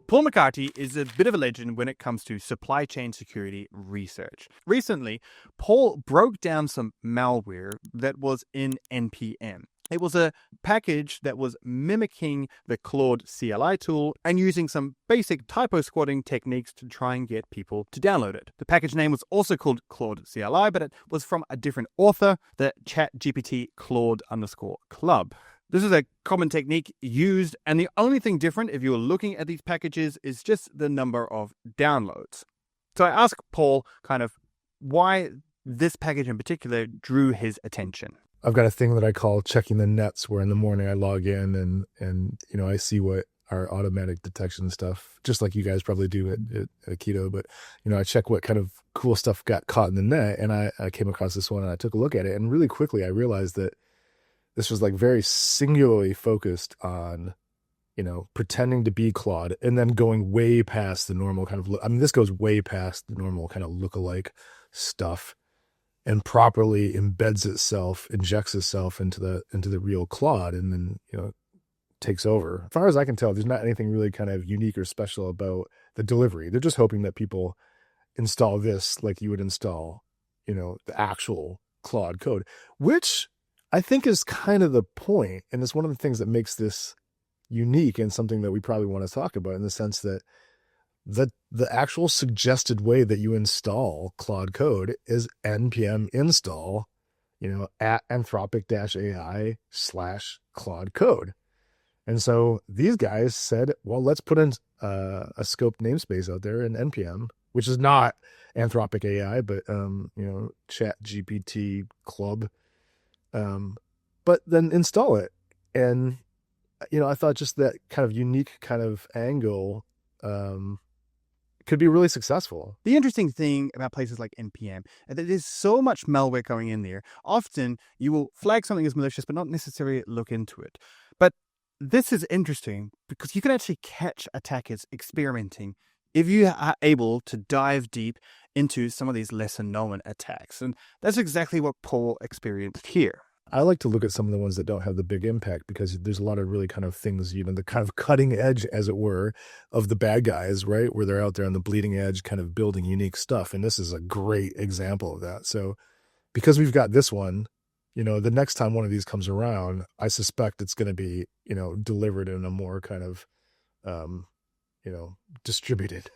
Paul McCarty is a bit of a legend when it comes to supply chain security research. Recently, Paul broke down some malware that was in npm. It was a package that was mimicking the Claude CLI tool and using some basic typo squatting techniques to try and get people to download it. The package name was also called Claude CLI, but it was from a different author, the ChatGPT Claude_club. This is a common technique used, and the only thing different if you're looking at these packages is just the number of downloads. So I asked Paul kind of why this package in particular drew his attention. I've got a thing that I call checking the nets, where in the morning I log in and I see what our automatic detection stuff, just like you guys probably do at Keto, but I check what kind of cool stuff got caught in the net, and I came across this one and I took a look at it, and really quickly I realized that this was like very singularly focused on, pretending to be Claude and then going way past the normal kind of, this goes way past the normal kind of lookalike stuff and properly injects itself into the real Claude, and then, takes over. As far as I can tell, there's not anything really kind of unique or special about the delivery. They're just hoping that people install this like you would install, the actual Claude code, which I think is kind of the point. And it's one of the things that makes this unique and something that we probably want to talk about, in the sense that the actual suggested way that you install Claude code is npm install, at Anthropic AI/Claude code. And so these guys said, well, let's put in a scoped namespace out there in npm, which is not Anthropic AI, but, ChatGPT club. But then install it. And, I thought just that kind of unique kind of angle, could be really successful. The interesting thing about places like npm is that there's so much malware going in there. Often you will flag something as malicious, but not necessarily look into it. But this is interesting because you can actually catch attackers experimenting if you are able to dive deep into some of these lesser known attacks. And that's exactly what Paul experienced here. I like to look at some of the ones that don't have the big impact, because there's a lot of really kind of things, the kind of cutting edge, as it were, of the bad guys, right? Where they're out there on the bleeding edge kind of building unique stuff. And this is a great example of that. So because we've got this one, the next time one of these comes around, I suspect it's going to be, delivered in a more kind of, distributed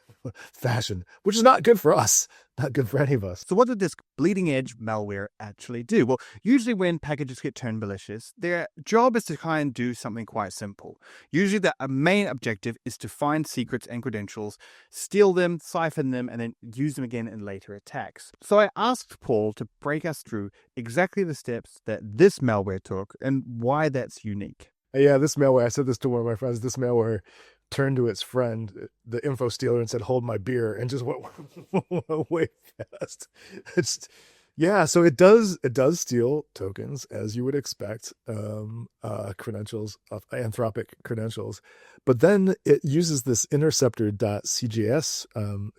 fashion, which is not good for us, not good for any of us. So what did this bleeding edge malware actually do? Well, usually when packages get turned malicious, their job is to try and do something quite simple. Usually the main objective is to find secrets and credentials, steal them, siphon them, and then use them again in later attacks. So I asked Paul to break us through exactly the steps that this malware took and why that's unique. Yeah, this malware, I said this to one of my friends, this malware turned to its friend, the info stealer, and said, "Hold my beer," and just went way fast. So it does steal tokens, as you would expect, credentials of Anthropic credentials, but then it uses this interceptor.cjs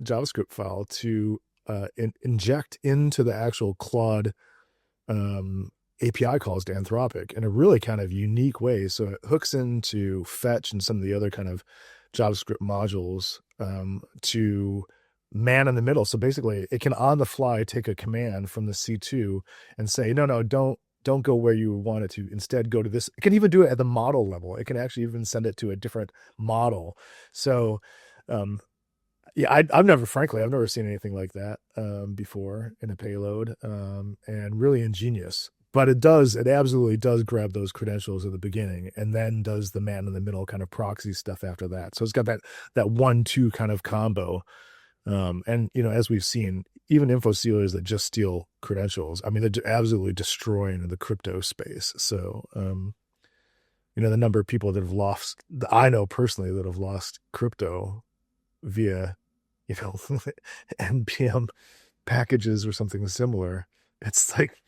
JavaScript file to inject into the actual Claude API calls to Anthropic in a really kind of unique way. So it hooks into fetch and some of the other kind of JavaScript modules to man in the middle. So basically it can on the fly take a command from the C2 and say, no, don't go where you want it to. Instead, go to this. It can even do it at the model level. It can actually even send it to a different model. So I've never seen anything like that before in a payload, and really ingenious. But it absolutely does grab those credentials at the beginning and then does the man in the middle kind of proxy stuff after that. So it's got that 1-2 kind of combo. And, as we've seen, even info stealers that just steal credentials, they're absolutely destroying the crypto space. So, the number of people that have lost, I know personally, that have lost crypto via, npm packages or something similar. It's like,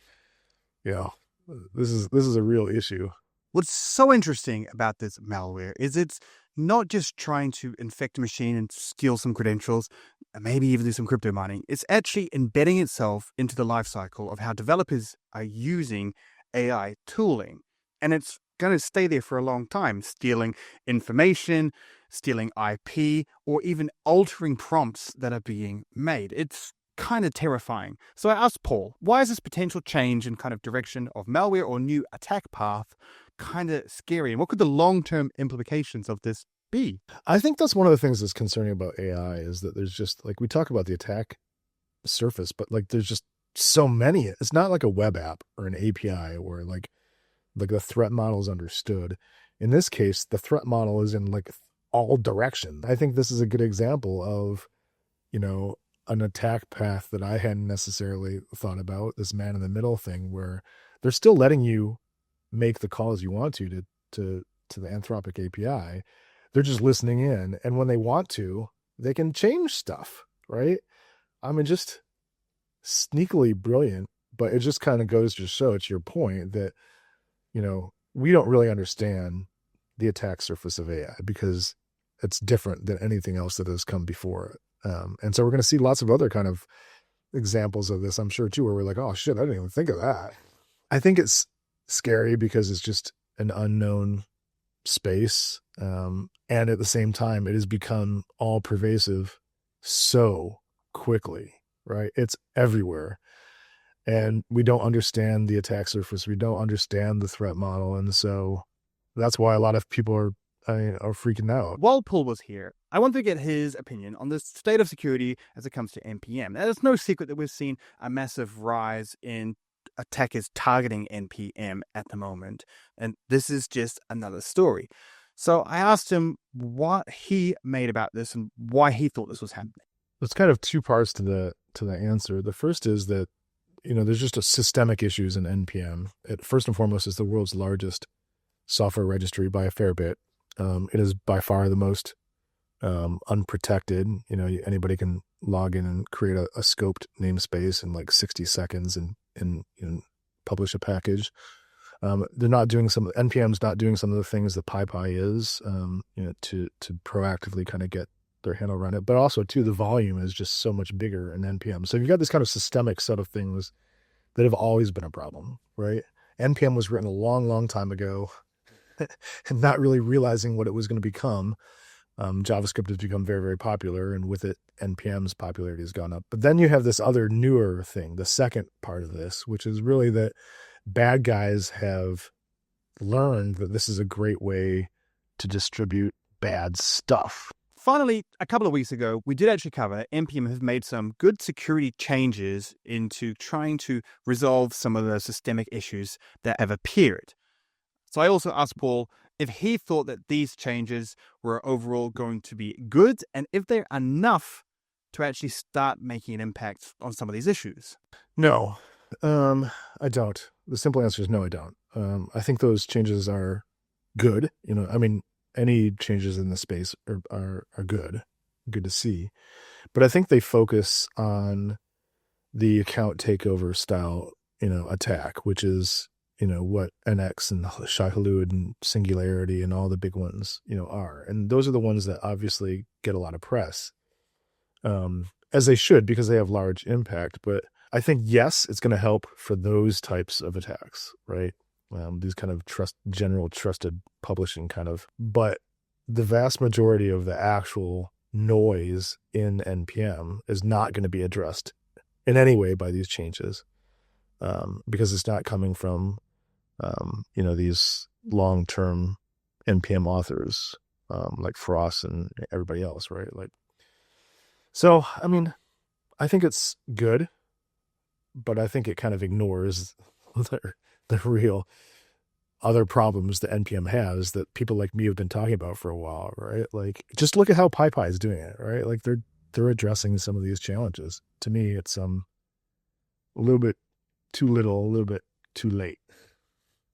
this is a real issue. What's so interesting about this malware is it's not just trying to infect a machine and steal some credentials, and maybe even do some crypto mining. It's actually embedding itself into the lifecycle of how developers are using AI tooling. And it's going to stay there for a long time, stealing information, stealing IP, or even altering prompts that are being made. It's kind of terrifying. So I asked Paul, why is this potential change in kind of direction of malware or new attack path kind of scary? And what could the long-term implications of this be? I think that's one of the things that's concerning about AI is that there's just like, we talk about the attack surface, but like there's just so many. It's not like a web app or an API where like the threat model is understood. In this case, the threat model is in like all directions. I think this is a good example of, an attack path that I hadn't necessarily thought about, this man in the middle thing, where they're still letting you make the calls you want to the Anthropic API. They're just listening in. And when they want to, they can change stuff, right? I mean, just sneakily brilliant, but it just kind of goes to show, to your point, that, we don't really understand the attack surface of AI because it's different than anything else that has come before it. And so we're going to see lots of other kind of examples of this, I'm sure, too, where we're like, oh, shit, I didn't even think of that. I think it's scary because it's just an unknown space. And at the same time, it has become all pervasive so quickly, right? It's everywhere. And we don't understand the attack surface. We don't understand the threat model. And so that's why a lot of people are freaking out. While Paul was here, I wanted to get his opinion on the state of security as it comes to npm. Now, there's no secret that we've seen a massive rise in attackers targeting npm at the moment, and this is just another story. So I asked him what he made about this and why he thought this was happening. There's kind of two parts to the answer. The first is that, there's just a systemic issues in npm. It first and foremost is the world's largest software registry by a fair bit. It is by far the most unprotected. Anybody can log in and create a scoped namespace in like 60 seconds and publish a package. They're not doing npm's not doing some of the things that PyPy is, to proactively kind of get their handle around it. But also too, the volume is just so much bigger in npm. So you've got this kind of systemic set of things that have always been a problem, right? npm was written a long, long time ago and not really realizing what it was going to become. JavaScript has become very, very popular, and with it, npm's popularity has gone up. But then you have this other newer thing, the second part of this, which is really that bad guys have learned that this is a great way to distribute bad stuff. Finally, a couple of weeks ago, we did actually cover npm have made some good security changes into trying to resolve some of the systemic issues that have appeared. So I also asked Paul if he thought that these changes were overall going to be good and if they're enough to actually start making an impact on some of these issues. No, I don't. The simple answer is no, I don't. I think those changes are good. Any changes in the space are good to see. But I think they focus on the account takeover style, attack, which is, what NX and Shai-Hulud and Singularity and all the big ones, are. And those are the ones that obviously get a lot of press, as they should, because they have large impact. But I think, yes, it's going to help for those types of attacks, right? These kind of general trusted publishing kind of, but the vast majority of the actual noise in NPM is not going to be addressed in any way by these changes, because it's not coming from, these long-term NPM authors, like Frost and everybody else, right? So, I think it's good, but I think it kind of ignores the real other problems that NPM has that people like me have been talking about for a while, right? Like, just look at how PyPy is doing it, right? Like they're addressing some of these challenges. To me, it's a little bit too little, a little bit too late.